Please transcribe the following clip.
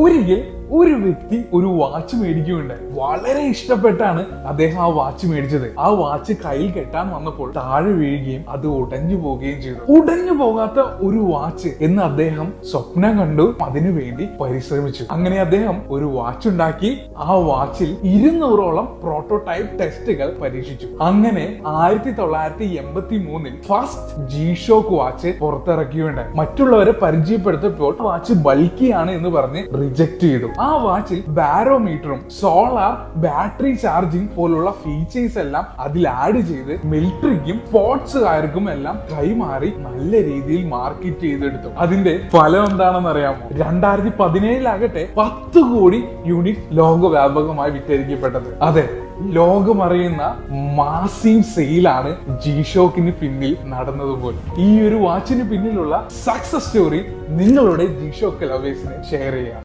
ഒരിക്കൽ ഒരു വ്യക്തി ഒരു വാച്ച് മേടിക്കുകയുണ്ടായി. വളരെ ഇഷ്ടപ്പെട്ടാണ് അദ്ദേഹം ആ വാച്ച് മേടിച്ചത്. ആ വാച്ച് കയ്യിൽ കെട്ടാൻ വന്നപ്പോൾ താഴെ വീഴുകയും അത് ഉടഞ്ഞു പോവുകയും ചെയ്തു. ഉടഞ്ഞു പോകാത്ത ഒരു വാച്ച് എന്ന് അദ്ദേഹം സ്വപ്നം കണ്ടു, അതിനു വേണ്ടി പരിശ്രമിച്ചു. അങ്ങനെ അദ്ദേഹം ഒരു വാച്ച് ഉണ്ടാക്കി. ആ വാച്ചിൽ 200ഓളം പ്രോട്ടോടൈപ്പ് ടെസ്റ്റുകൾ പരീക്ഷിച്ചു. അങ്ങനെ 1983 ഫസ്റ്റ് G-Shock വാച്ച് പുറത്തിറക്കുകയുണ്ടായി. മറ്റുള്ളവരെ പരിചയപ്പെടുത്തപ്പോൾ വാച്ച് ബൾക്കിയാണ് എന്ന് പറഞ്ഞ് റിജക്ട് ചെയ്തു. ആ വാച്ചിൽ ബാരോമീറ്ററും സോളാർ ബാറ്ററി ചാർജിംഗ് പോലുള്ള ഫീച്ചേഴ്സ് എല്ലാം അതിൽ ആഡ് ചെയ്ത് മിലിറ്ററിക്കും സ്പോർട്സുകാർക്കും എല്ലാം കൈമാറി നല്ല രീതിയിൽ മാർക്കറ്റ് ചെയ്തെടുത്തു. അതിന്റെ ഫലം എന്താണെന്ന് അറിയാമോ? 2017 10 കോടി യൂണിറ്റ് ലോകവ്യാപകമായി വിറ്റഴിക്കപ്പെട്ടത്. അതെ, ലോകമറിയുന്ന മാസീവ് സെയിലാണ് G-Shockന് പിന്നിൽ നടന്നതുപോലെ. ഈ ഒരു വാച്ചിന് പിന്നിലുള്ള സക്സസ് സ്റ്റോറി നിങ്ങളുടെ G-Shock ലവേഴ്സിനെ ഷെയർ ചെയ്യാം.